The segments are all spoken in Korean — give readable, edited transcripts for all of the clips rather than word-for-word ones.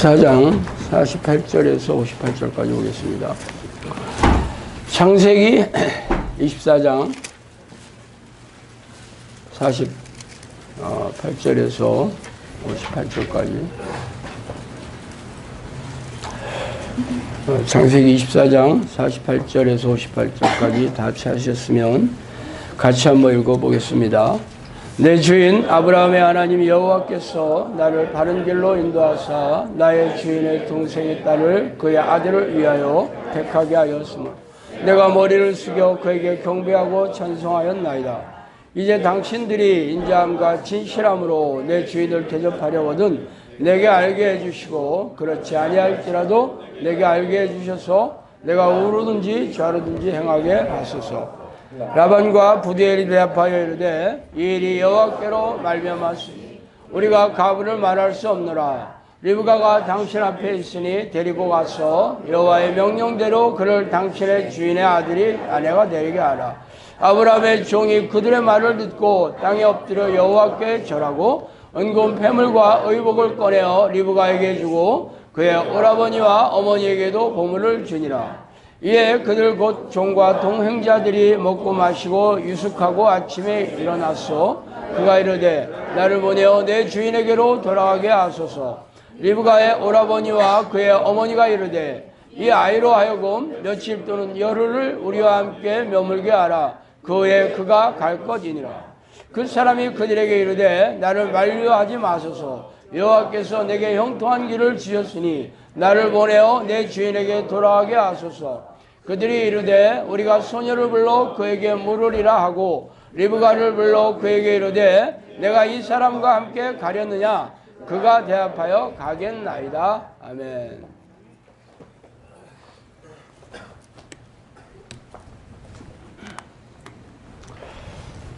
24장 48절에서 58절까지 오겠습니다. 창세기 24장 48절에서 58절까지. 창세기 24장 48절에서 58절까지 다 찾으셨으면 같이 한번 읽어보겠습니다. 내 주인 아브라함의 하나님 여호와께서 나를 바른 길로 인도하사 나의 주인의 동생의 딸을 그의 아들을 위하여 택하게 하였으므로 내가 머리를 숙여 그에게 경배하고 찬송하였나이다. 이제 당신들이 인자함과 진실함으로 내 주인을 대접하려거든 내게 알게 해주시고 그렇지 아니할지라도 내게 알게 해주셔서 내가 우로든지 좌로든지 행하게 하소서. 라반과 부두엘이 대답하여 이르되 이 일이 여호와께로 말미암았으니 우리가 가부를 말할 수 없노라. 리브가가 당신 앞에 있으니 데리고 가서 여호와의 명령대로 그를 당신의 주인의 아들이 아내가 되게 하라. 아브라함의 종이 그들의 말을 듣고 땅에 엎드려 여호와께 절하고 은금 패물과 의복을 꺼내어 리브가에게 주고 그의 오라버니와 어머니에게도 보물을 주니라. 이에 그들 곧 종과 동행자들이 먹고 마시고 유숙하고 아침에 일어났소. 그가 이르되 나를 보내어 내 주인에게로 돌아가게 하소서. 리브가의 오라버니와 그의 어머니가 이르되 이 아이로 하여금 며칠 또는 열흘을 우리와 함께 머물게 하라. 그 후에 그가 갈 것이니라. 그 사람이 그들에게 이르되 나를 만류하지 마소서. 여호와께서 내게 형통한 길을 주셨으니 나를 보내어 내 주인에게 돌아가게 하소서. 그들이 이르되 우리가 소녀를 불러 그에게 물으리라 하고 리브가를 불러 그에게 이르되 내가 이 사람과 함께 가려느냐. 그가 대답하여 가겠나이다. 아멘.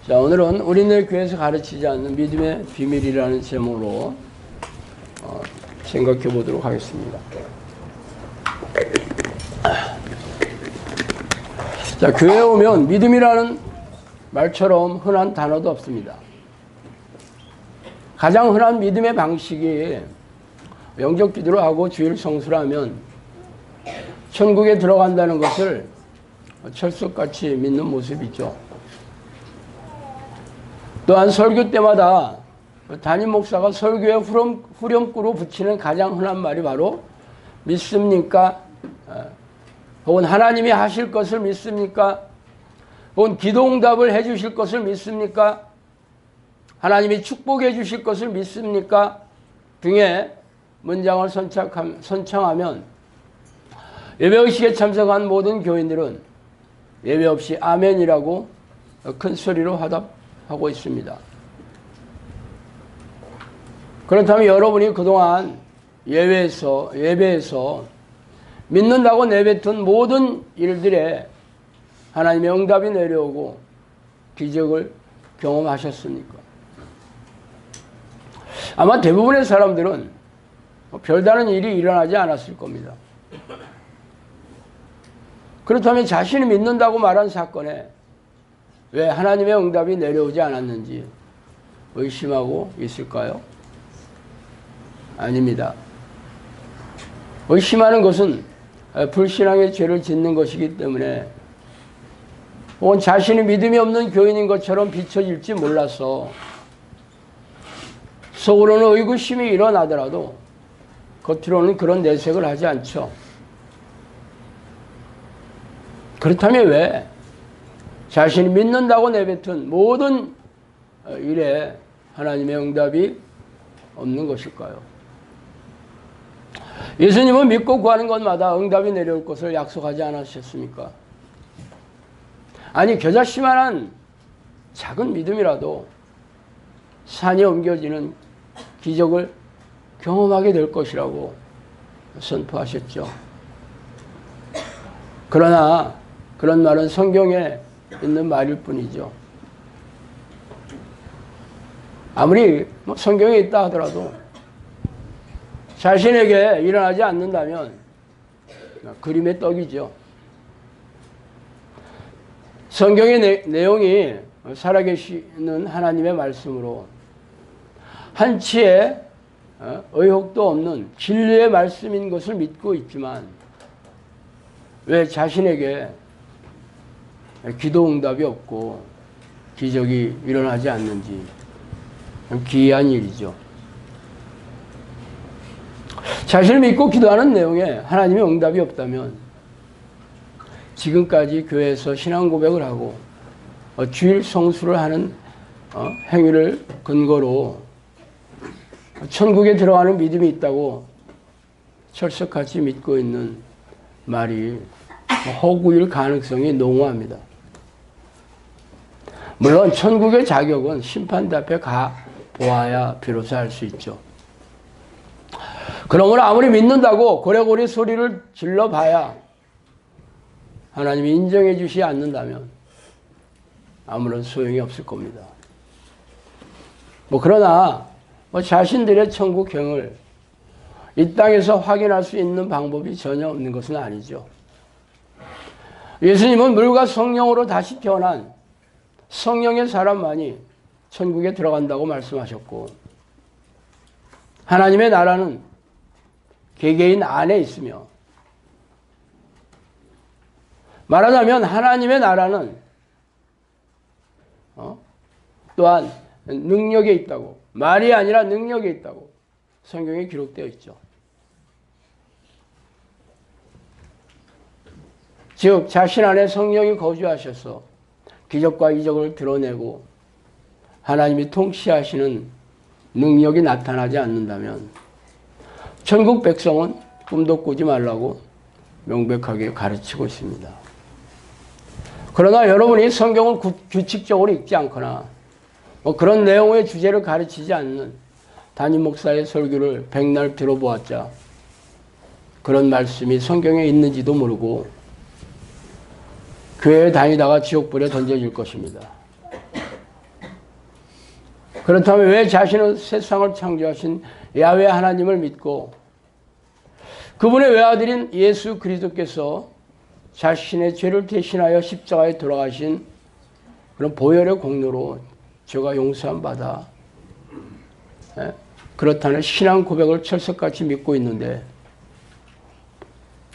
자, 오늘은 우리네 교회에서 가르치지 않는 믿음의 비밀이라는 제목으로 생각해 보도록 하겠습니다. 자, 교회에 오면 믿음이라는 말처럼 흔한 단어도 없습니다. 가장 흔한 믿음의 방식이 영적 기도를 하고 주일 성수를 하면 천국에 들어간다는 것을 철석같이 믿는 모습이죠. 또한 설교 때마다 담임 목사가 설교에 후렴구로 붙이는 가장 흔한 말이 바로 믿습니까? 혹은 하나님이 하실 것을 믿습니까? 혹은 기도응답을 해 주실 것을 믿습니까? 하나님이 축복해 주실 것을 믿습니까? 등의 문장을 선창하면 예배의식에 참석한 모든 교인들은 예배 없이 아멘이라고 큰 소리로 화답하고 있습니다. 그렇다면 여러분이 그동안 예배에서 믿는다고 내뱉은 모든 일들에 하나님의 응답이 내려오고 기적을 경험하셨습니까? 아마 대부분의 사람들은 별다른 일이 일어나지 않았을 겁니다. 그렇다면 자신이 믿는다고 말한 사건에 왜 하나님의 응답이 내려오지 않았는지 의심하고 있을까요? 아닙니다. 의심하는 것은 불신앙의 죄를 짓는 것이기 때문에 혹은 자신이 믿음이 없는 교인인 것처럼 비춰질지 몰라서 속으로는 의구심이 일어나더라도 겉으로는 그런 내색을 하지 않죠. 그렇다면 왜 자신이 믿는다고 내뱉은 모든 일에 하나님의 응답이 없는 것일까요? 예수님은 믿고 구하는 것마다 응답이 내려올 것을 약속하지 않으셨습니까? 아니, 겨자씨만한 작은 믿음이라도 산이 옮겨지는 기적을 경험하게 될 것이라고 선포하셨죠. 그러나 그런 말은 성경에 있는 말일 뿐이죠. 아무리 성경에 있다 하더라도 자신에게 일어나지 않는다면 그림의 떡이죠. 성경의 내용이 살아계시는 하나님의 말씀으로 한치의 의혹도 없는 진리의 말씀인 것을 믿고 있지만 왜 자신에게 기도 응답이 없고 기적이 일어나지 않는지 기이한 일이죠. 자신을 믿고 기도하는 내용에 하나님의 응답이 없다면 지금까지 교회에서 신앙 고백을 하고 주일 성수를 하는 행위를 근거로 천국에 들어가는 믿음이 있다고 철석같이 믿고 있는 말이 허구일 가능성이 농후합니다. 물론 천국의 자격은 심판대 앞에 가 보아야 비로소 알 수 있죠. 그러므로 아무리 믿는다고 고래고래 소리를 질러봐야 하나님이 인정해 주시지 않는다면 아무런 소용이 없을 겁니다. 그러나 자신들의 천국행을 이 땅에서 확인할 수 있는 방법이 전혀 없는 것은 아니죠. 예수님은 물과 성령으로 다시 태어난 성령의 사람만이 천국에 들어간다고 말씀하셨고 하나님의 나라는 개개인 안에 있으며 말하자면 하나님의 나라는 또한 능력에 있다고, 말이 아니라 능력에 있다고 성경에 기록되어 있죠. 즉 자신 안에 성령이 거주하셔서 기적과 이적을 드러내고 하나님이 통치하시는 능력이 나타나지 않는다면 천국 백성은 꿈도 꾸지 말라고 명백하게 가르치고 있습니다. 그러나 여러분이 성경을 규칙적으로 읽지 않거나 그런 내용의 주제를 가르치지 않는 담임 목사의 설교를 백날 들어보았자 그런 말씀이 성경에 있는지도 모르고 교회에 다니다가 지옥불에 던져질 것입니다. 그렇다면 왜 자신은 세상을 창조하신 야훼 하나님을 믿고 그분의 외아들인 예수 그리스도께서 자신의 죄를 대신하여 십자가에 돌아가신 그런 보혈의 공로로 죄가 용서함 받아 그렇다는 신앙 고백을 철석같이 믿고 있는데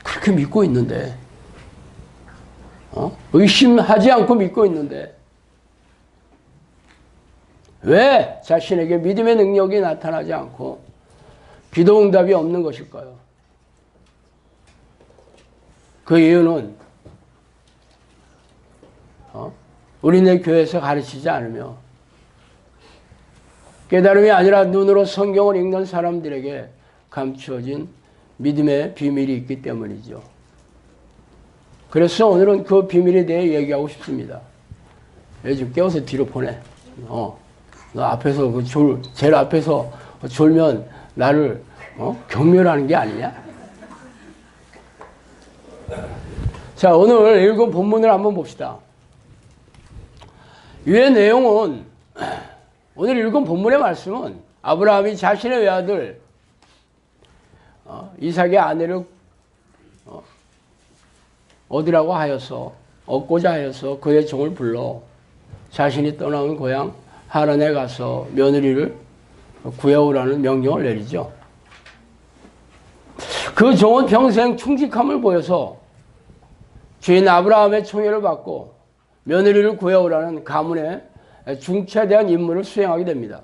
그렇게 믿고 있는데 의심하지 않고 믿고 있는데 왜 자신에게 믿음의 능력이 나타나지 않고 기도 응답이 없는 것일까요? 그 이유는 우리네 교회에서 가르치지 않으며 깨달음이 아니라 눈으로 성경을 읽는 사람들에게 감추어진 믿음의 비밀이 있기 때문이죠. 그래서 오늘은 그 비밀에 대해 얘기하고 싶습니다. 요즘 깨워서 뒤로 보내. 너 앞에서 제일 앞에서 졸면 나를 경멸하는 게 아니냐? 자, 오늘 읽은 본문을 한번 봅시다. 이 내용은 오늘 읽은 본문의 말씀은 아브라함이 자신의 외아들 이삭의 아내를 얻으라고 하여서 얻고자 하여서 그의 종을 불러 자신이 떠나온 고향 하란에 가서 며느리를 구해오라는 명령을 내리죠. 그 종은 평생 충직함을 보여서 주인 아브라함의 총애를 받고 며느리를 구해오라는 가문의 중차대한 임무를 수행하게 됩니다.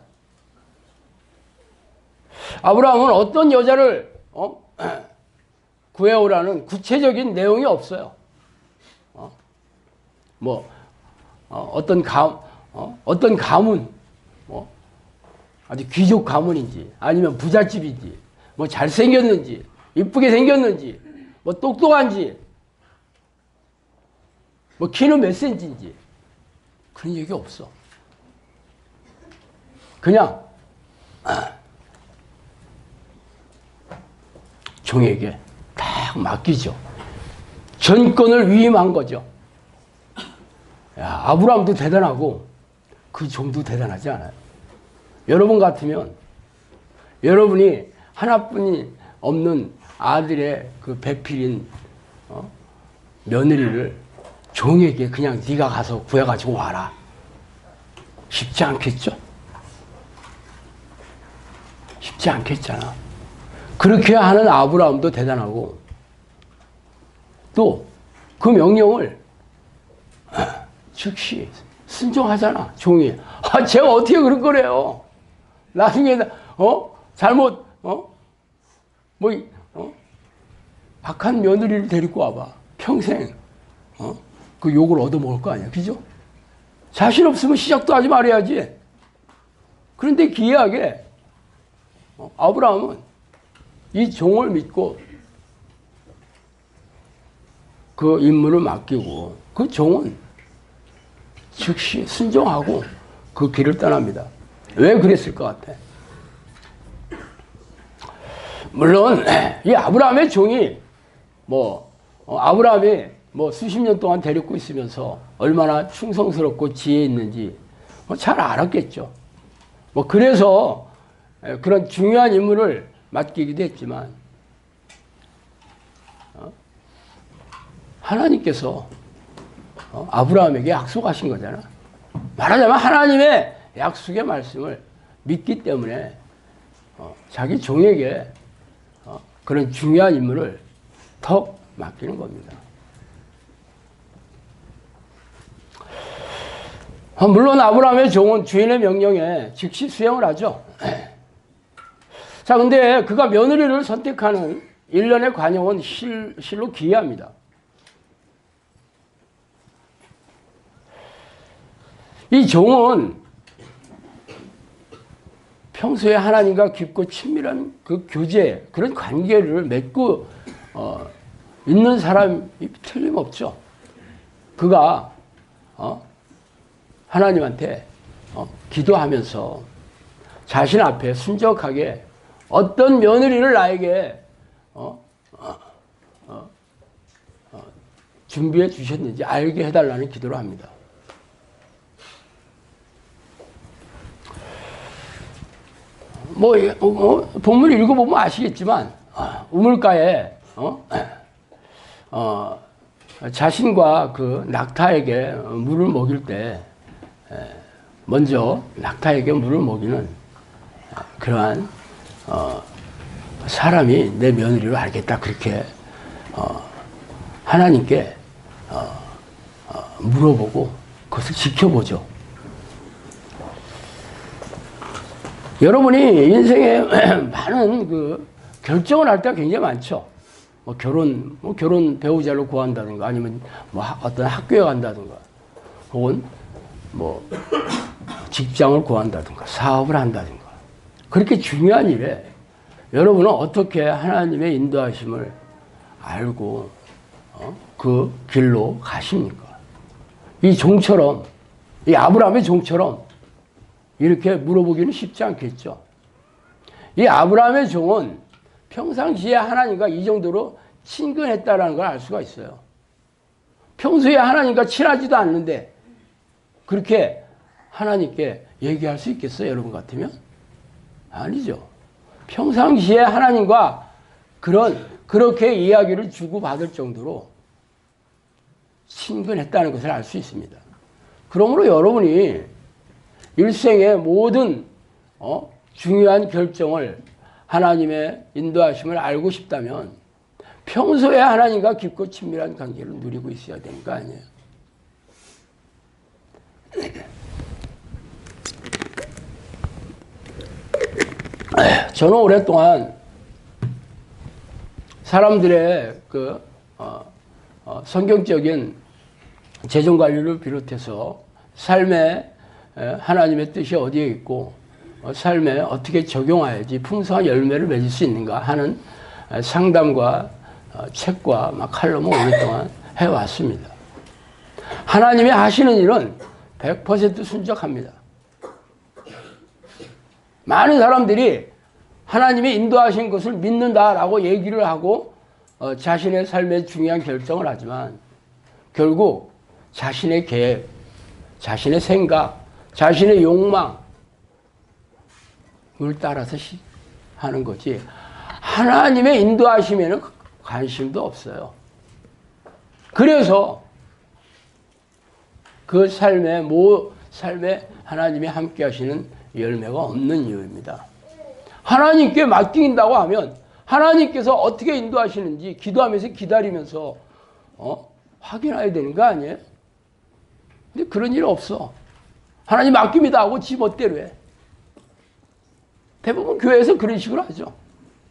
아브라함은 어떤 여자를 구해오라는 구체적인 내용이 없어요. 어떤 가문, 아주 귀족 가문인지, 아니면 부잣집인지, 잘생겼는지, 이쁘게 생겼는지, 똑똑한지, 키는 몇 센치인지, 그런 얘기 없어. 그냥, 종에게 딱 맡기죠. 전권을 위임한 거죠. 야, 아브라함도 대단하고 그 종도 대단하지 않아요? 여러분 같으면 여러분이 하나뿐이 없는 아들의 그 배필인 며느리를 종에게 그냥 네가 가서 구해가지고 와라. 쉽지 않겠죠? 쉽지 않겠잖아. 그렇게 하는 아브라함도 대단하고 또 그 명령을 즉시 순종하잖아. 종이. 제가 어떻게 그럴 거래요. 나중에 잘못 악한 며느리를 데리고 와봐. 평생 그 욕을 얻어먹을 거 아니야. 그죠? 자신 없으면 시작도 하지 말아야지. 그런데 기이하게 아브라함은 이 종을 믿고 그 임무를 맡기고 그 종은 즉시 순종하고 그 길을 떠납니다. 왜 그랬을 것 같아? 물론 이 아브라함의 종이 아브라함이 수십 년 동안 데리고 있으면서 얼마나 충성스럽고 지혜 있는지 잘 알았겠죠. 그래서 그런 중요한 임무를 맡기기도 했지만 하나님께서 아브라함에게 약속하신 거잖아. 말하자면 하나님의 약속의 말씀을 믿기 때문에 자기 종에게 그런 중요한 임무를 턱 맡기는 겁니다. 물론 아브라함의 종은 주인의 명령에 즉시 수행을 하죠. 자, 근데 그가 며느리를 선택하는 일련의 관용은 실로 기이합니다. 이 종은 평소에 하나님과 깊고 친밀한 그 교제, 그런 관계를 맺고 있는 사람이 틀림없죠. 그가 하나님한테 기도하면서 자신 앞에 순적하게 어떤 며느리를 나에게 준비해 주셨는지 알게 해달라는 기도를 합니다. 본문 읽어보면 아시겠지만 우물가에 자신과 그 낙타에게 물을 먹일 때 먼저 낙타에게 물을 먹이는 그러한 사람이 내 며느리로 알겠다, 그렇게 하나님께 물어보고 그것을 지켜보죠. 여러분이 인생에 많은 그 결정을 할 때가 굉장히 많죠. 결혼 배우자를 구한다든가, 아니면 어떤 학교에 간다든가, 혹은 직장을 구한다든가, 사업을 한다든가. 그렇게 중요한 일에 여러분은 어떻게 하나님의 인도하심을 알고 그 길로 가십니까? 이 종처럼, 이 아브라함의 종처럼 이렇게 물어보기는 쉽지 않겠죠. 이 아브라함의 종은 평상시에 하나님과 이 정도로 친근했다라는 걸 알 수가 있어요. 평소에 하나님과 친하지도 않는데 그렇게 하나님께 얘기할 수 있겠어요, 여러분 같으면? 아니죠. 평상시에 하나님과 그렇게 이야기를 주고받을 정도로 친근했다는 것을 알 수 있습니다. 그러므로 여러분이 일생의 모든 중요한 결정을 하나님의 인도하심을 알고 싶다면 평소에 하나님과 깊고 친밀한 관계를 누리고 있어야 되는 거 아니에요. 저는 오랫동안 사람들의 성경적인 재정관리를 비롯해서 삶의 하나님의 뜻이 어디에 있고 삶에 어떻게 적용해야지 풍성한 열매를 맺을 수 있는가 하는 상담과 책과 칼럼을 오랫동안 해왔습니다. 하나님이 하시는 일은 100% 순적합니다. 많은 사람들이 하나님이 인도하신 것을 믿는다라고 얘기를 하고 자신의 삶의 중요한 결정을 하지만 결국 자신의 계획, 자신의 생각, 자신의 욕망을 따라서 하는 거지 하나님의 인도하심에는 관심도 없어요. 그래서 그 삶에 하나님이 함께 하시는 열매가 없는 이유입니다. 하나님께 맡긴다고 하면 하나님께서 어떻게 인도하시는지 기도하면서 기다리면서 확인해야 되는 거 아니에요? 근데 그런 일 없어. 하나님 맡깁니다 하고 지 멋대로 해. 대부분 교회에서 그런 식으로 하죠.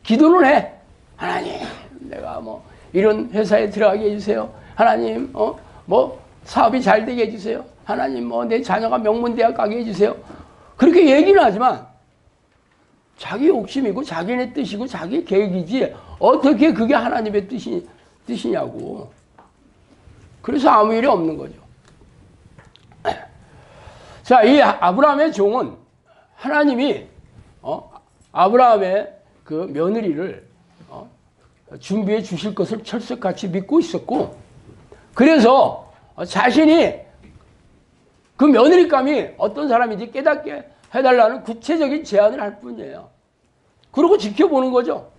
기도는 해. 하나님, 내가 뭐 이런 회사에 들어가게 해주세요. 하나님, 뭐 사업이 잘 되게 해주세요. 하나님, 뭐 내 자녀가 명문대학 가게 해주세요. 그렇게 얘기는 하지만 자기 욕심이고 자기네 뜻이고 자기 계획이지 어떻게 그게 하나님의 뜻이냐고. 그래서 아무 일이 없는 거죠. 자, 이 아브라함의 종은 하나님이 아브라함의 그 며느리를 준비해 주실 것을 철석같이 믿고 있었고, 그래서 자신이 그 며느리감이 어떤 사람인지 깨닫게 해달라는 구체적인 제안을 할 뿐이에요. 그러고 지켜보는 거죠.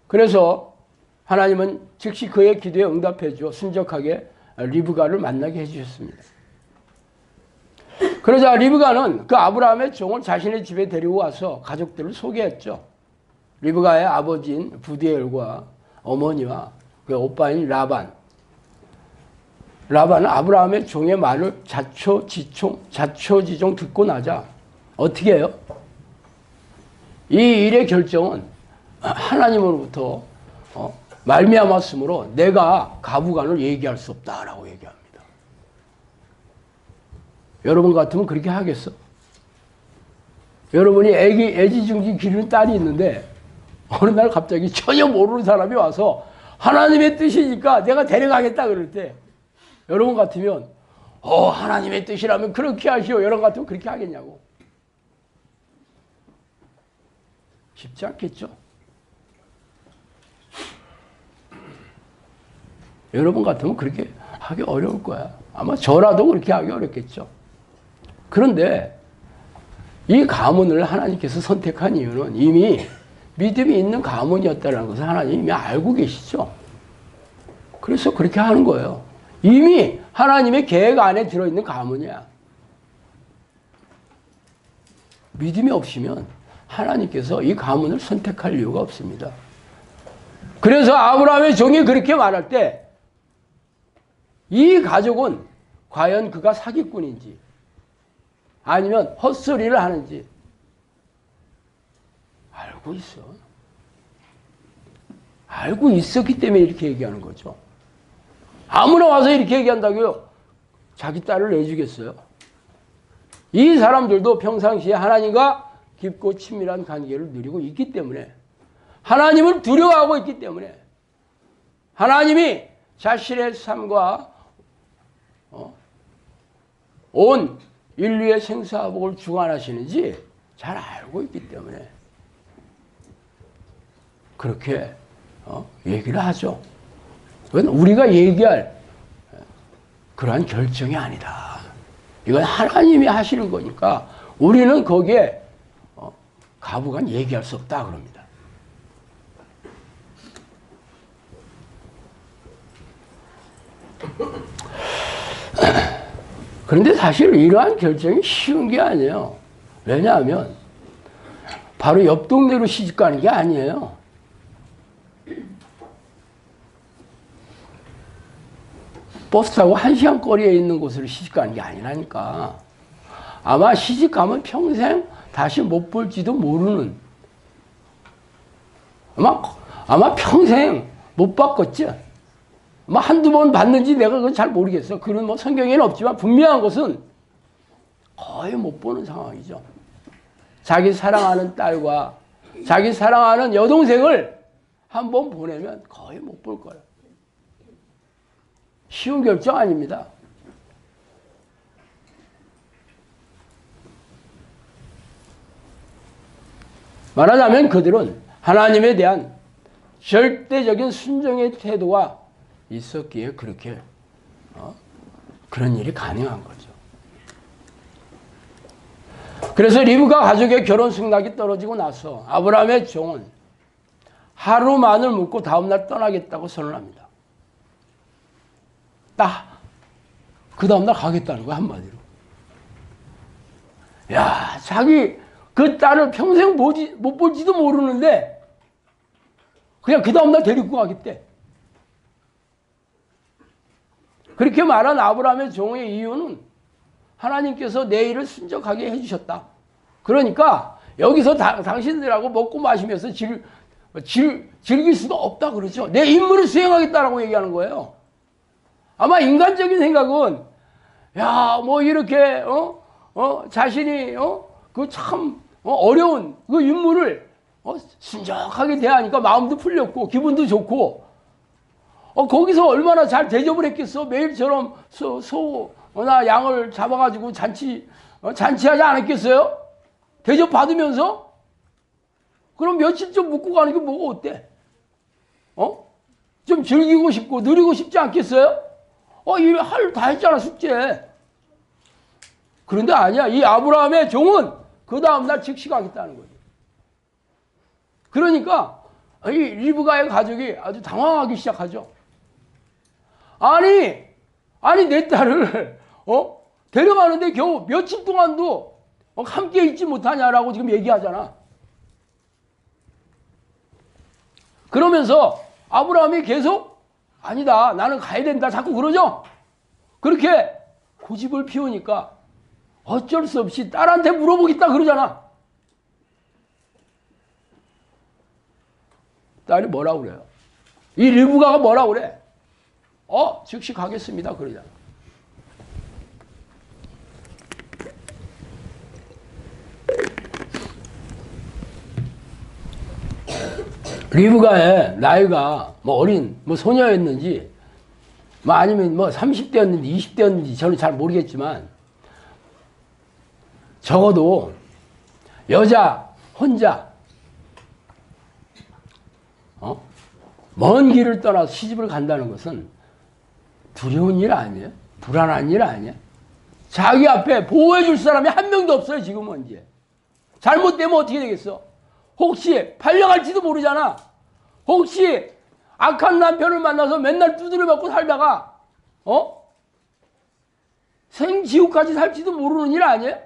그래서 하나님은 즉시 그의 기도에 응답해 주어 순적하게 리브가를 만나게 해주셨습니다. 그러자 리브가는 그 아브라함의 종을 자신의 집에 데리고 와서 가족들을 소개했죠. 리브가의 아버지인 부디엘과 어머니와 그 오빠인 라반은 아브라함의 종의 말을 자초지종 듣고 나자 어떻게 해요? 이 일의 결정은 하나님으로부터 말미암았으므로 내가 가부간을 얘기할 수 없다라고 얘기합니다. 여러분 같으면 그렇게 하겠어? 여러분이 애지중지 기르는 딸이 있는데 어느 날 갑자기 전혀 모르는 사람이 와서 하나님의 뜻이니까 내가 데려가겠다 그럴 때 여러분 같으면 하나님의 뜻이라면 그렇게 하시오. 여러분 같으면 그렇게 하겠냐고. 쉽지 않겠죠. 여러분 같으면 그렇게 하기 어려울 거야. 아마 저라도 그렇게 하기 어렵겠죠. 그런데 이 가문을 하나님께서 선택한 이유는 이미 믿음이 있는 가문이었다는 것을 하나님이 이미 알고 계시죠. 그래서 그렇게 하는 거예요. 이미 하나님의 계획 안에 들어있는 가문이야. 믿음이 없으면 하나님께서 이 가문을 선택할 이유가 없습니다. 그래서 아브라함의 종이 그렇게 말할 때 이 가족은 과연 그가 사기꾼인지 아니면 헛소리를 하는지 알고 있어. 알고 있었기 때문에 이렇게 얘기하는 거죠. 아무나 와서 이렇게 얘기한다고요? 자기 딸을 내주겠어요? 이 사람들도 평상시에 하나님과 깊고 친밀한 관계를 누리고 있기 때문에, 하나님을 두려워하고 있기 때문에, 하나님이 자신의 삶과 온 인류의 생사복을 주관하시는지 잘 알고 있기 때문에 그렇게 얘기를 하죠. 이건 우리가 얘기할 그러한 결정이 아니다. 이건 하나님이 하시는 거니까 우리는 거기에 가부간 얘기할 수 없다 그럽니다. 그런데 사실 이러한 결정이 쉬운 게 아니에요. 왜냐하면 바로 옆 동네로 시집 가는 게 아니에요. 버스 타고 1시간 거리에 있는 곳으로 시집 가는 게 아니라니까. 아마 시집 가면 평생 다시 못 볼지도 모르는, 아마 평생 못 봤겠지. 한두 번 봤는지 내가 그건 잘 모르겠어. 그런 뭐 성경에는 없지만 분명한 것은 거의 못 보는 상황이죠. 자기 사랑하는 딸과 자기 사랑하는 여동생을 한 번 보내면 거의 못 볼 거예요. 쉬운 결정 아닙니다. 말하자면 그들은 하나님에 대한 절대적인 순종의 태도가 있었기에 그렇게 그런 일이 가능한 거죠. 그래서 리브가 가족의 결혼 승낙이 떨어지고 나서 아브라함의 종은 하루만을 묵고 다음날 떠나겠다고 선언합니다. 딱 그 다음날 가겠다는 거야, 한마디로. 야, 자기 그 딸을 평생 못 볼지도 모르는데 그냥 그 다음날 데리고 가겠대. 그렇게 말한 아브라함의 종의 이유는 하나님께서 내 일을 순적하게 해주셨다. 그러니까 여기서 당신들하고 먹고 마시면서 즐길 수가 없다 그러죠. 내 임무를 수행하겠다라고 얘기하는 거예요. 아마 인간적인 생각은 야, 뭐 이렇게 자신이 그 참 어려운 그 임무를 순적하게 대하니까 마음도 풀렸고 기분도 좋고 거기서 얼마나 잘 대접을 했겠어. 매일처럼 소나 양을 잡아가지고 잔치하지 않았겠어요? 대접 받으면서? 그럼 며칠 좀 묵고 가는 게 뭐가 어때? 좀 즐기고 싶고 누리고 싶지 않겠어요? 일 다 했잖아, 숙제. 그런데 아니야. 이 아브라함의 종은 그 다음날 즉시 가겠다는 거죠. 그러니까 이 리브가의 가족이 아주 당황하기 시작하죠. 아니 내 딸을 데려가는데 겨우 며칠 동안도 함께 있지 못하냐라고 지금 얘기하잖아. 그러면서 아브라함이 계속 아니다, 나는 가야 된다 자꾸 그러죠. 그렇게 고집을 피우니까 어쩔 수 없이 딸한테 물어보겠다 그러잖아. 딸이 뭐라고 그래요? 이 리브가가 뭐라고 그래? 즉시 가겠습니다 그러잖아. 리브가의 나이가 뭐 어린 뭐 소녀였는지 뭐 아니면 뭐 30대였는지 20대였는지 저는 잘 모르겠지만 적어도 여자 혼자 먼 길을 떠나서 시집을 간다는 것은 두려운 일 아니에요? 불안한 일 아니에요? 자기 앞에 보호해 줄 사람이 한 명도 없어요 지금은. 이제 잘못되면 어떻게 되겠어? 혹시 팔려갈지도 모르잖아. 혹시 악한 남편을 만나서 맨날 두드려 맞고 살다가 생지옥까지 살지도 모르는 일 아니에요?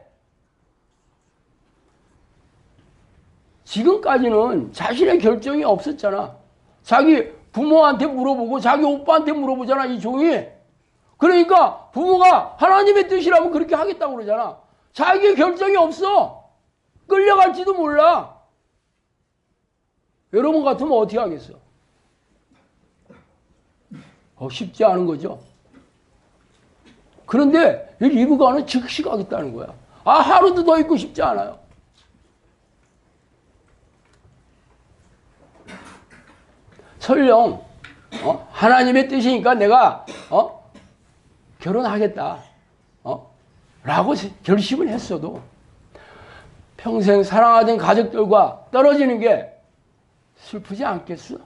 지금까지는 자신의 결정이 없었잖아. 자기 부모한테 물어보고 자기 오빠한테 물어보잖아 이 종이. 그러니까 부모가 하나님의 뜻이라면 그렇게 하겠다고 그러잖아. 자기의 결정이 없어. 끌려갈지도 몰라. 여러분 같으면 어떻게 하겠어? 쉽지 않은 거죠. 그런데 이 리브가는 즉시 가겠다는 거야. 하루도 더 있고 싶지 않아요. 설령 하나님의 뜻이니까 내가 결혼하겠다 라고 결심을 했어도 평생 사랑하던 가족들과 떨어지는 게 슬프지 않겠어?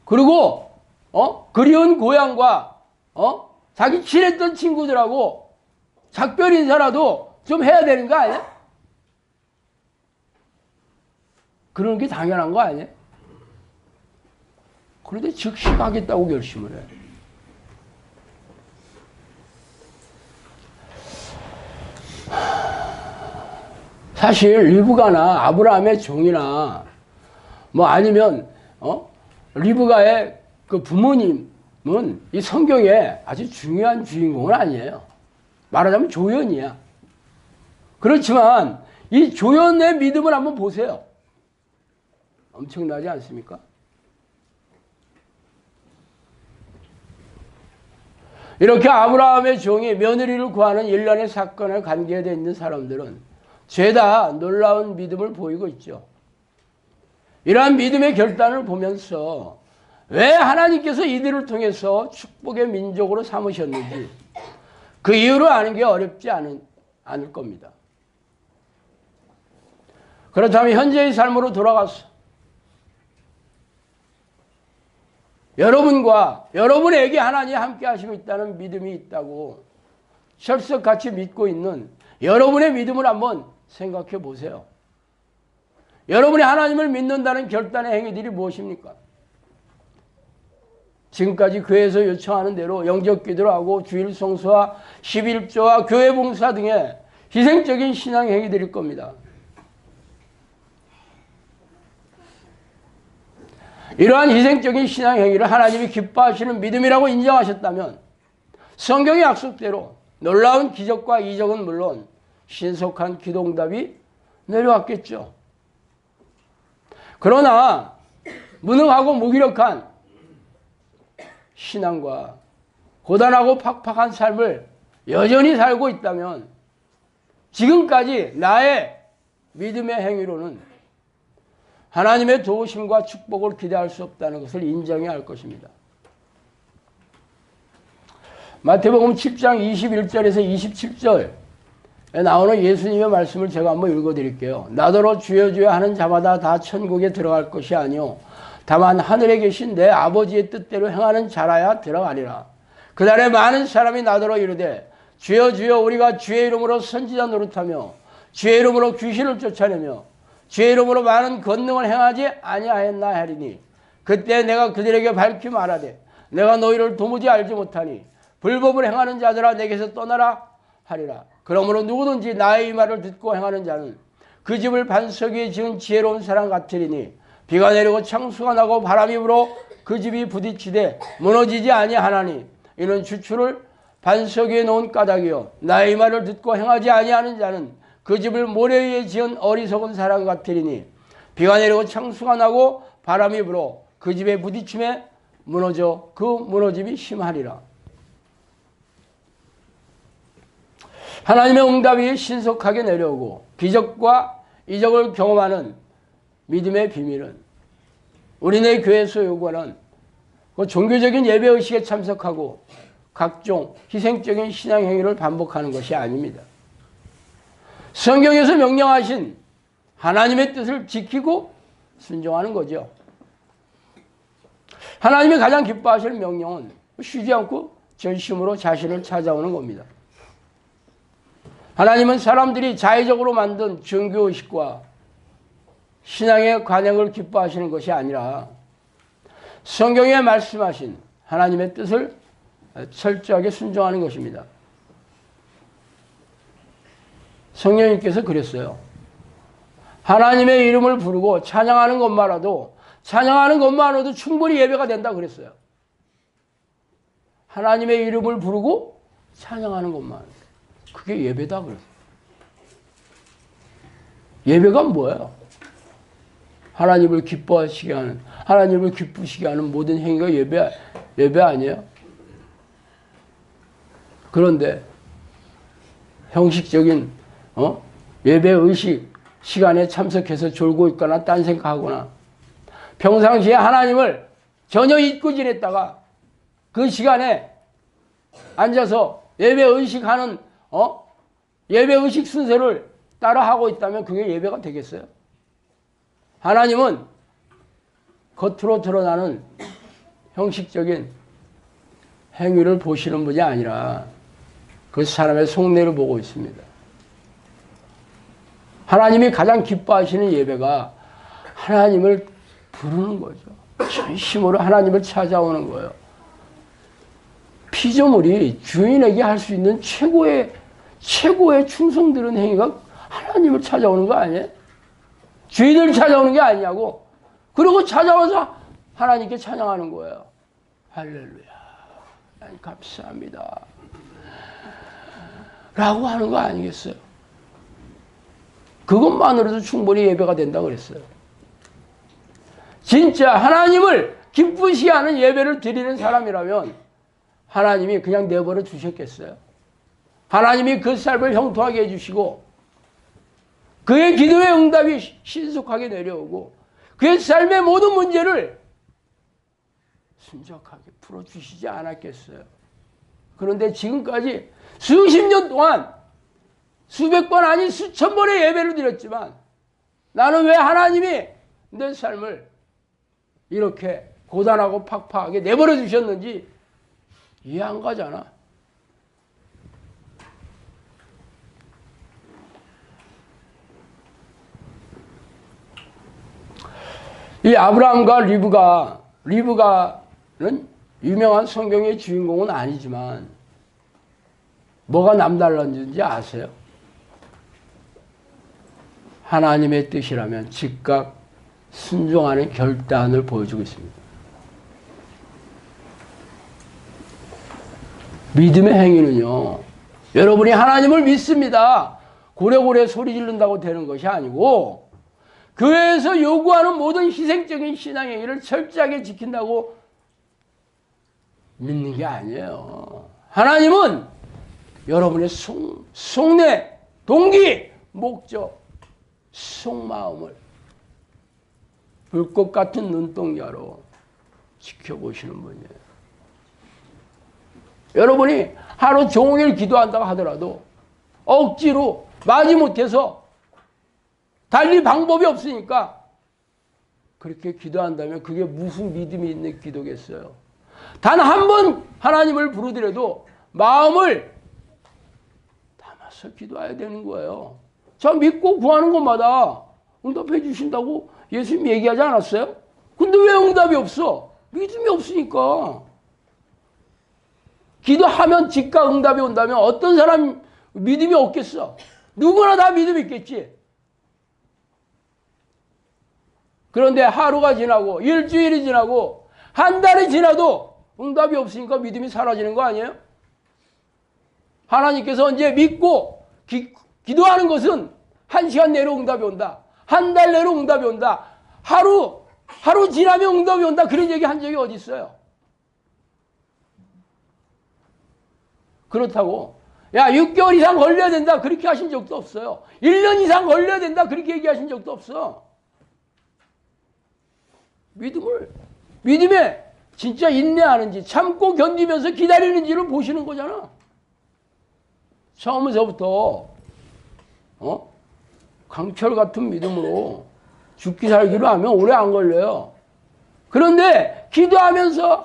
그리고 그리운 고향과 자기 친했던 친구들하고 작별 인사라도 좀 해야 되는 거 아니야? 그런 게 당연한 거 아니야? 그런데 즉시 가겠다고 결심을 해. 사실 리브가나 아브라함의 종이나 뭐 아니면 리브가의 그 부모님은 이 성경에 아주 중요한 주인공은 아니에요. 말하자면 조연이야. 그렇지만 이 조연의 믿음을 한번 보세요. 엄청나지 않습니까? 이렇게 아브라함의 종이 며느리를 구하는 일련의 사건에 관계되어 있는 사람들은 죄다 놀라운 믿음을 보이고 있죠. 이러한 믿음의 결단을 보면서 왜 하나님께서 이들을 통해서 축복의 민족으로 삼으셨는지 그 이유를 아는 게 어렵지 않을 겁니다. 그렇다면 현재의 삶으로 돌아가서 여러분과 여러분에게 하나님이 함께 하시고 있다는 믿음이 있다고 철석같이 믿고 있는 여러분의 믿음을 한번 생각해 보세요. 여러분이 하나님을 믿는다는 결단의 행위들이 무엇입니까? 지금까지 교회에서 요청하는 대로 영적 기도를 하고 주일 성수와 11조와 교회 봉사 등의 희생적인 신앙 행위들일 겁니다. 이러한 희생적인 신앙 행위를 하나님이 기뻐하시는 믿음이라고 인정하셨다면 성경의 약속대로 놀라운 기적과 이적은 물론 신속한 기도응답이 내려왔겠죠. 그러나 무능하고 무기력한 신앙과 고단하고 팍팍한 삶을 여전히 살고 있다면 지금까지 나의 믿음의 행위로는 하나님의 도우심과 축복을 기대할 수 없다는 것을 인정해야 할 것입니다. 마태복음 7장 21절에서 27절에 나오는 예수님의 말씀을 제가 한번 읽어드릴게요. 나더러 주여 주여 하는 자마다 다 천국에 들어갈 것이 아니요 다만 하늘에 계신 내 아버지의 뜻대로 행하는 자라야 들어가리라. 그날에 많은 사람이 나더러 이르되 주여 주여 우리가 주의 이름으로 선지자 노릇하며 주의 이름으로 귀신을 쫓아내며 주의 이름으로 많은 권능을 행하지 아니하였나 하리니 그때 내가 그들에게 밝히 말하되 내가 너희를 도무지 알지 못하니 불법을 행하는 자들아 내게서 떠나라 하리라. 그러므로 누구든지 나의 이 말을 듣고 행하는 자는 그 집을 반석 위에 지은 지혜로운 사람 같으리니 비가 내리고 창수가 나고 바람이 불어 그 집이 부딪히되 무너지지 아니하나니 이는 주추를 반석 위에 놓은 까닭이요 나의 이 말을 듣고 행하지 아니하는 자는 그 집을 모래 위에 지은 어리석은 사람 같으리니 비가 내리고 창수가 나고 바람이 불어 그 집에 부딪힘에 무너져 그 무너짐이 심하리라. 하나님의 응답이 신속하게 내려오고 기적과 이적을 경험하는 믿음의 비밀은 우리네 교회에서 요구하는 그 종교적인 예배의식에 참석하고 각종 희생적인 신앙 행위를 반복하는 것이 아닙니다. 성경에서 명령하신 하나님의 뜻을 지키고 순종하는 거죠. 하나님이 가장 기뻐하시는 명령은 쉬지 않고 전심으로 자신을 찾아오는 겁니다. 하나님은 사람들이 자의적으로 만든 종교의식과 신앙의 관행을 기뻐하시는 것이 아니라 성경에 말씀하신 하나님의 뜻을 철저하게 순종하는 것입니다. 성령님께서 그랬어요. 하나님의 이름을 부르고 찬양하는 것만으로도 충분히 예배가 된다 그랬어요. 하나님의 이름을 부르고 찬양하는 것만. 그게 예배다 그랬어요. 예배가 뭐예요? 하나님을 기뻐하시게 하는, 하나님을 기쁘시게 하는 모든 행위가 예배 아니에요? 그런데 형식적인 예배의식 시간에 참석해서 졸고 있거나 딴 생각하거나 평상시에 하나님을 전혀 잊고 지냈다가 그 시간에 앉아서 예배의식하는 예배의식 순서를 따라하고 있다면 그게 예배가 되겠어요? 하나님은 겉으로 드러나는 형식적인 행위를 보시는 분이 아니라 그 사람의 속내를 보고 있습니다. 하나님이 가장 기뻐하시는 예배가 하나님을 부르는 거죠. 전심으로 하나님을 찾아오는 거예요. 피조물이 주인에게 할 수 있는 최고의 충성들은 행위가 하나님을 찾아오는 거 아니에요? 주인을 찾아오는 게 아니냐고. 그리고 찾아와서 하나님께 찬양하는 거예요. 할렐루야. 감사합니다. 라고 하는 거 아니겠어요? 그것만으로도 충분히 예배가 된다고 그랬어요. 진짜 하나님을 기쁘시게 하는 예배를 드리는 사람이라면 하나님이 그냥 내버려 주셨겠어요? 하나님이 그 삶을 형통하게 해주시고 그의 기도의 응답이 신속하게 내려오고 그의 삶의 모든 문제를 순적하게 풀어주시지 않았겠어요? 그런데 지금까지 수십 년 동안 수백 번 아닌 수천 번의 예배를 드렸지만 나는 왜 하나님이 내 삶을 이렇게 고단하고 팍팍하게 내버려 주셨는지 이해 안 가잖아. 이 아브라함과 리브가는 유명한 성경의 주인공은 아니지만 뭐가 남달랐는지 아세요? 하나님의 뜻이라면 즉각 순종하는 결단을 보여주고 있습니다. 믿음의 행위는요, 여러분이 하나님을 믿습니다, 고래고래 소리 지른다고 되는 것이 아니고 교회에서 요구하는 모든 희생적인 신앙의 행위를 철저하게 지킨다고 믿는 게 아니에요. 하나님은 여러분의 속내, 동기, 목적, 속마음을 불꽃 같은 눈동자로 지켜보시는 분이에요. 여러분이 하루 종일 기도한다고 하더라도 억지로 마지못해서 달리 방법이 없으니까 그렇게 기도한다면 그게 무슨 믿음이 있는 기도겠어요. 단 한 번 하나님을 부르더라도 마음을 담아서 기도해야 되는 거예요. 저 믿고 구하는 것마다 응답해 주신다고 예수님 얘기하지 않았어요? 근데 왜 응답이 없어? 믿음이 없으니까. 기도하면 즉각 응답이 온다면 어떤 사람 믿음이 없겠어? 누구나 다 믿음이 있겠지. 그런데 하루가 지나고 일주일이 지나고 한 달이 지나도 응답이 없으니까 믿음이 사라지는 거 아니에요? 하나님께서 이제 믿고 기도하는 것은 1시간 내로 응답이 온다. 한 달 내로 응답이 온다. 하루 지나면 응답이 온다. 그런 얘기 한 적이 어디 있어요? 그렇다고 야 6개월 이상 걸려야 된다 그렇게 하신 적도 없어요. 1년 이상 걸려야 된다 그렇게 얘기하신 적도 없어. 믿음에 진짜 인내하는지 참고 견디면서 기다리는지를 보시는 거잖아. 처음에서부터 강철 같은 믿음으로 죽기 살기로 하면 오래 안 걸려요. 그런데 기도하면서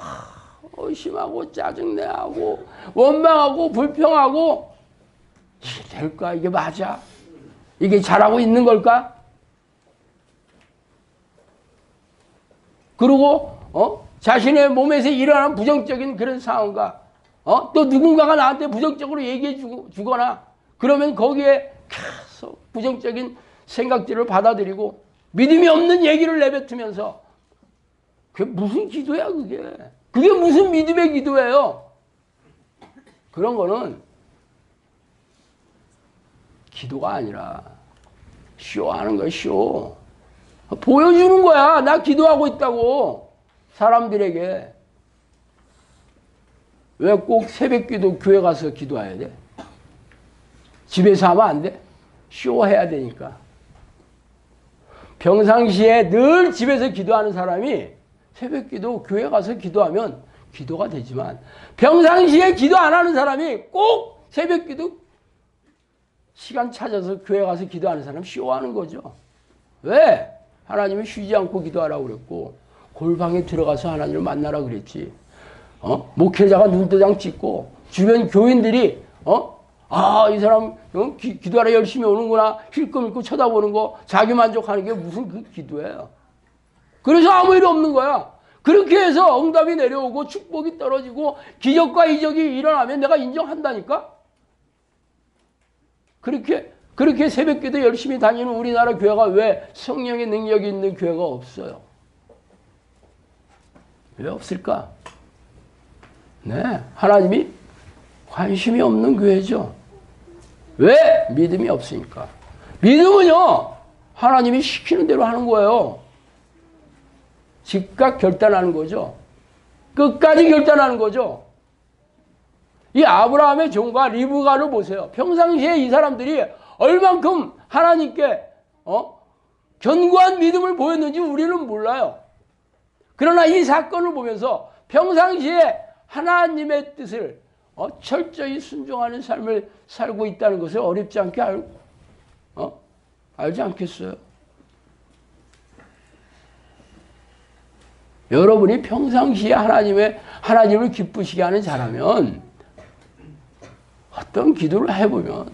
의심하고 짜증내하고 원망하고 불평하고 이게 될까? 이게 맞아? 이게 잘하고 있는 걸까? 그리고 자신의 몸에서 일어나는 부정적인 그런 상황과 또 누군가가 나한테 부정적으로 얘기해 주거나 그러면 거기에 계속 부정적인 생각들을 받아들이고 믿음이 없는 얘기를 내뱉으면서 그게 무슨 기도야 그게? 그게 무슨 믿음의 기도예요? 그런 거는 기도가 아니라 쇼하는 거야, 쇼. 보여주는 거야. 나 기도하고 있다고. 사람들에게. 왜 꼭 새벽기도 교회 가서 기도해야 돼? 집에서 하면 안 돼? 쇼해야 되니까. 평상시에 늘 집에서 기도하는 사람이 새벽기도 교회 가서 기도하면 기도가 되지만 평상시에 기도 안 하는 사람이 꼭 새벽기도 시간 찾아서 교회 가서 기도하는 사람 쇼하는 거죠. 왜? 하나님이 쉬지 않고 기도하라고 그랬고 골방에 들어가서 하나님을 만나라 그랬지. 목회자가 눈도장 찍고 주변 교인들이 이 사람 기도하러 열심히 오는구나 힐끔힐끔 쳐다보는 거 자기 만족하는 게 무슨 그 기도예요. 그래서 아무 일 없는 거야. 그렇게 해서 응답이 내려오고 축복이 떨어지고 기적과 이적이 일어나면 내가 인정한다니까. 그렇게 새벽기도 열심히 다니는 우리나라 교회가 왜 성령의 능력이 있는 교회가 없어요? 왜 없을까? 네, 하나님이 관심이 없는 교회죠. 왜? 믿음이 없으니까. 믿음은요, 하나님이 시키는 대로 하는 거예요. 즉각 결단하는 거죠. 끝까지 결단하는 거죠. 이 아브라함의 종과 리브가를 보세요. 평상시에 이 사람들이 얼만큼 하나님께 견고한 믿음을 보였는지 우리는 몰라요. 그러나 이 사건을 보면서 평상시에 하나님의 뜻을 철저히 순종하는 삶을 살고 있다는 것을 어렵지 않게 알지 않겠어요? 여러분이 평상시에 하나님을 기쁘시게 하는 자라면 어떤 기도를 해보면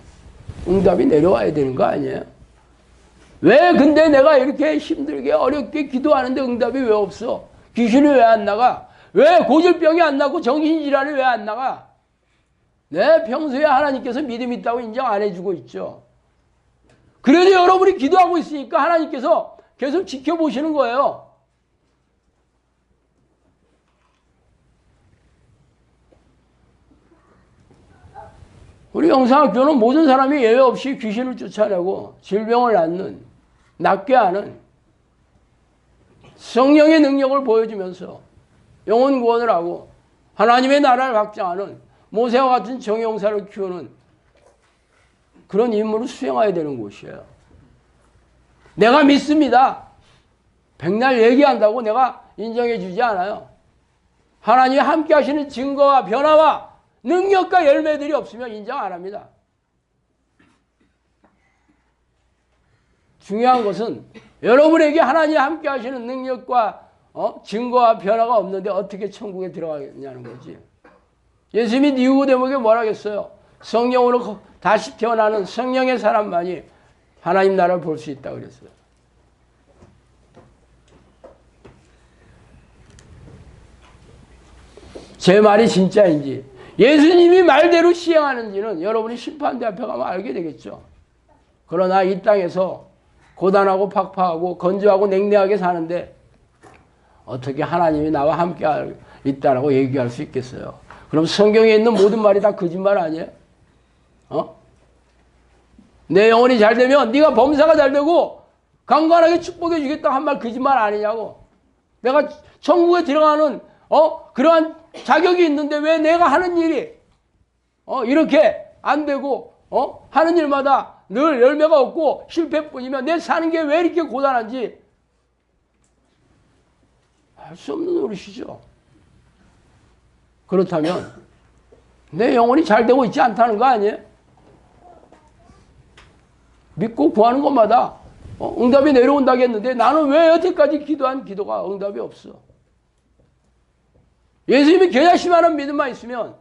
응답이 내려와야 되는 거 아니에요? 왜 근데 내가 이렇게 힘들게 어렵게 기도하는데 응답이 왜 없어? 귀신이 왜 안 나가? 왜 고질병이 안 나고 정신질환이 왜 안 나가? 네, 평소에 하나님께서 믿음 있다고 인정 안 해주고 있죠. 그래도 여러분이 기도하고 있으니까 하나님께서 계속 지켜보시는 거예요. 우리 영상학교는 모든 사람이 예외 없이 귀신을 쫓아내고 질병을 낫게 하는 성령의 능력을 보여주면서 영혼 구원을 하고 하나님의 나라를 확장하는 모세와 같은 정의용사를 키우는 그런 임무를 수행해야 되는 곳이에요. 내가 믿습니다. 백날 얘기한다고 내가 인정해 주지 않아요. 하나님이 함께 하시는 증거와 변화와 능력과 열매들이 없으면 인정 안 합니다. 중요한 것은 여러분에게 하나님이 함께 하시는 능력과 증거와 변화가 없는데 어떻게 천국에 들어가냐는 거지. 예수님이 니고데모에게 뭐라 하겠어요? 성령으로 다시 태어나는 성령의 사람만이 하나님 나라를 볼 수 있다고 그랬어요. 제 말이 진짜인지 예수님이 말대로 시행하는지는 여러분이 심판대 앞에 가면 알게 되겠죠. 그러나 이 땅에서 고단하고 팍팍하고 건조하고 냉랭하게 사는데 어떻게 하나님이 나와 함께 있다라고 얘기할 수 있겠어요? 그럼 성경에 있는 모든 말이 다 거짓말 아니에요? 내 영혼이 잘 되면 네가 범사가 잘 되고 강건하게 축복해 주겠다 한 말 거짓말 아니냐고. 내가 천국에 들어가는 그러한 자격이 있는데 왜 내가 하는 일이 이렇게 안 되고 하는 일마다 늘 열매가 없고 실패뿐이면 내 사는 게 왜 이렇게 고단한지 알 수 없는 노릇이죠. 그렇다면 내 영혼이 잘 되고 있지 않다는 거 아니에요? 믿고 구하는 것마다 응답이 내려온다겠는데 나는 왜 여태까지 기도한 기도가 응답이 없어? 예수님이 겨자씨만한 믿음만 있으면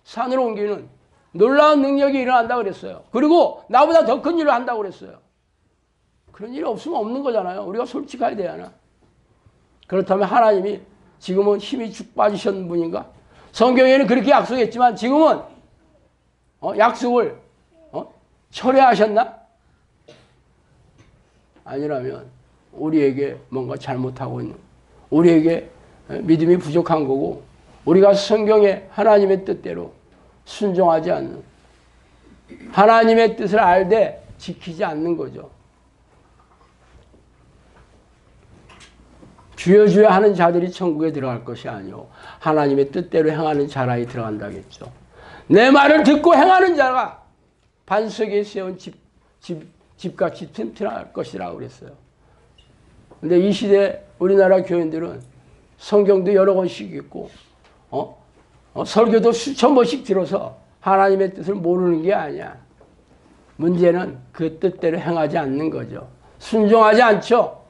산으로 옮기는 놀라운 능력이 일어난다고 그랬어요. 그리고 나보다 더 큰 일을 한다고 그랬어요. 그런 일이 없으면 없는 거잖아요. 우리가 솔직해야 되잖아. 그렇다면 하나님이 지금은 힘이 죽 빠지셨는 분인가? 성경에는 그렇게 약속했지만 지금은 약속을 철회하셨나? 아니라면 우리에게 뭔가 잘못하고 있는, 우리에게 믿음이 부족한 거고 우리가 성경의 하나님의 뜻대로 순종하지 않는, 하나님의 뜻을 알되 지키지 않는 거죠. 주여 주여 하는 자들이 천국에 들어갈 것이 아니오 하나님의 뜻대로 행하는 자라에 들어간다겠죠. 내 말을 듣고 행하는 자가 반석에 세운 집같이 튼튼할 것이라고 그랬어요. 근데 이 시대 우리나라 교인들은 성경도 여러 권씩 읽고 설교도 수천 번씩 들어서 하나님의 뜻을 모르는 게 아니야. 문제는 그 뜻대로 행하지 않는 거죠. 순종하지 않죠.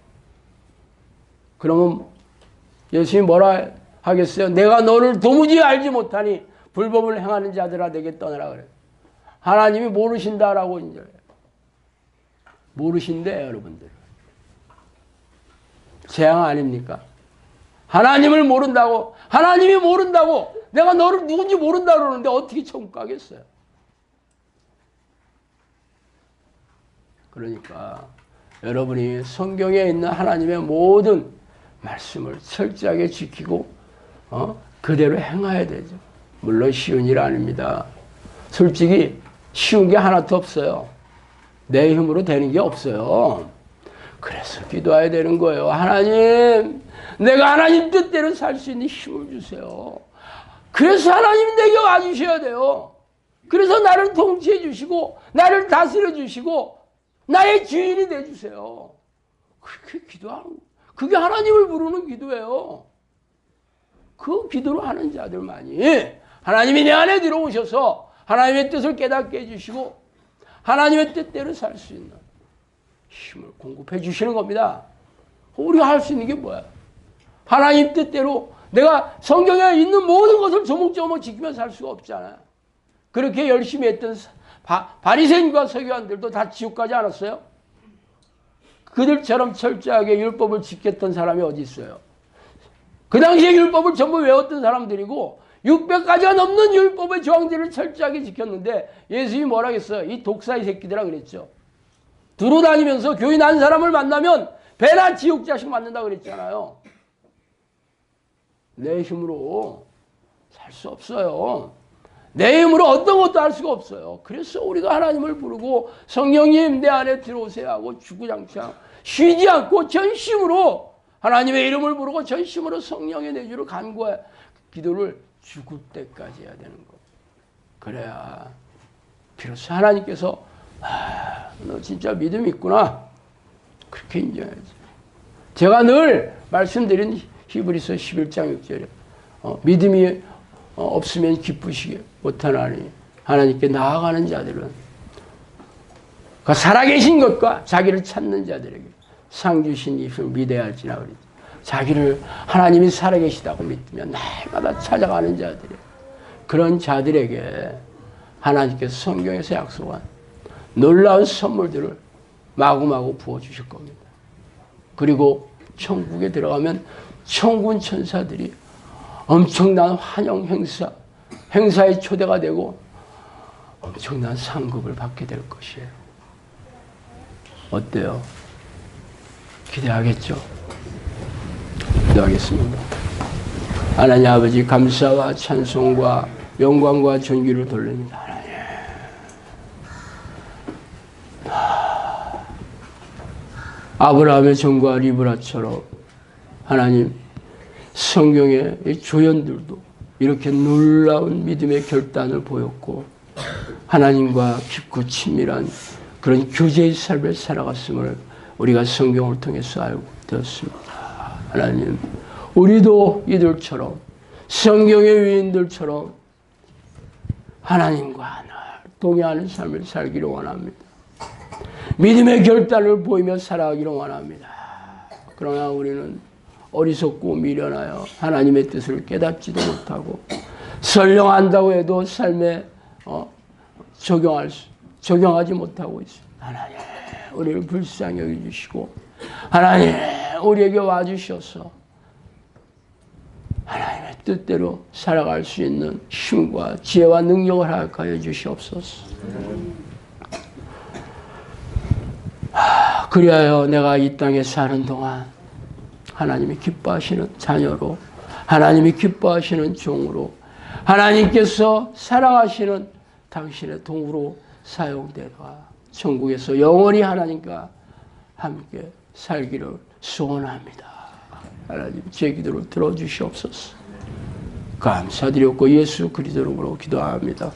그러면 예수님이 뭐라 하겠어요? 내가 너를 도무지 알지 못하니 불법을 행하는 자들아 내게 떠나라 그래요. 하나님이 모르신다라고 이제 모르신대 여러분들. 재앙 아닙니까? 하나님을 모른다고, 하나님이 모른다고, 내가 너를 누군지 모른다 그러는데 어떻게 천국 가겠어요? 그러니까 여러분이 성경에 있는 하나님의 모든 말씀을 철저하게 지키고 그대로 행해야 되죠. 물론 쉬운 일 아닙니다. 솔직히 쉬운 게 하나도 없어요. 내 힘으로 되는 게 없어요. 그래서 기도해야 되는 거예요. 하나님, 내가 하나님 뜻대로 살 수 있는 힘을 주세요. 그래서 하나님 내게 와주셔야 돼요. 그래서 나를 통치해 주시고 나를 다스려 주시고 나의 주인이 되주세요. 그렇게 기도하는 거예요. 그게 하나님을 부르는 기도예요. 그 기도를 하는 자들만이 하나님이 내 안에 들어오셔서 하나님의 뜻을 깨닫게 해주시고 하나님의 뜻대로 살 수 있는 힘을 공급해 주시는 겁니다. 우리가 할 수 있는 게 뭐야? 하나님 뜻대로 내가 성경에 있는 모든 것을 조목조목 지키며 살 수가 없잖아요. 그렇게 열심히 했던 바리새인과 서기관들도 다 지옥 가지 않았어요? 그들처럼 철저하게 율법을 지켰던 사람이 어디 있어요? 그 당시에 율법을 전부 외웠던 사람들이고 600가지가 넘는 율법의 조항들을 철저하게 지켰는데 예수님이 뭐라 했어요? 이 독사의 새끼들아 그랬죠. 두루 다니면서 교인 한 사람을 만나면 배나 지옥 자식 맞는다 그랬잖아요. 내 힘으로 살 수 없어요. 내 힘으로 어떤 것도 할 수가 없어요. 그래서 우리가 하나님을 부르고 성령님 내 안에 들어오세요 하고 주구장창 쉬지 않고 전심으로 하나님의 이름을 부르고 전심으로 성령의 내주를 간구해 기도를 죽을 때까지 해야 되는 거. 그래야 비로소 하나님께서 너 진짜 믿음이 있구나 그렇게 인정해야지. 제가 늘 말씀드린 히브리서 11장 6절에 믿음이 없으면 기쁘시게 못하나니 하나님께 나아가는 자들은 그 살아계신 것과 자기를 찾는 자들에게 상 주신 이를 믿어야 할지나 그랬죠. 자기를 하나님이 살아계시다고 믿으면 날마다 찾아가는 자들이 그런 자들에게 하나님께서 성경에서 약속한 놀라운 선물들을 마구마구 부어주실 겁니다. 그리고 천국에 들어가면 천군 천사들이 엄청난 환영 행사에 초대가 되고 엄청난 상급을 받게 될 것이에요. 어때요? 기대하겠죠? 기도하겠습니다. 하나님 아버지 감사와 찬송과 영광과 존귀를 돌립니다. 하나님. 아브라함의 종과 리브라처럼 하나님 성경의 조연들도 이렇게 놀라운 믿음의 결단을 보였고 하나님과 깊고 친밀한 그런 교제의 삶을 살아갔음을 우리가 성경을 통해서 알고 되었습니다. 하나님, 우리도 이들처럼 성경의 위인들처럼 하나님과 하나 동의하는 삶을 살기를 원합니다. 믿음의 결단을 보이며 살아가기를 원합니다. 그러나 우리는 어리석고 미련하여 하나님의 뜻을 깨닫지도 못하고 설령 안다고 해도 삶에 적용하지 못하고 있습니다. 하나님, 우리를 불쌍히 여겨주시고 하나님, 우리에게 와주셔서 하나님의 뜻대로 살아갈 수 있는 힘과 지혜와 능력을 허락하여 주시옵소서. 그리하여 내가 이 땅에 사는 동안 하나님이 기뻐하시는 자녀로, 하나님이 기뻐하시는 종으로, 하나님께서 사랑하시는 당신의 동으로 사용되다가 천국에서 영원히 하나님과 함께 살기를 소원합니다. 하나님, 제 기도를 들어주시옵소서. 감사드렸고 예수 그리스도로 기도합니다.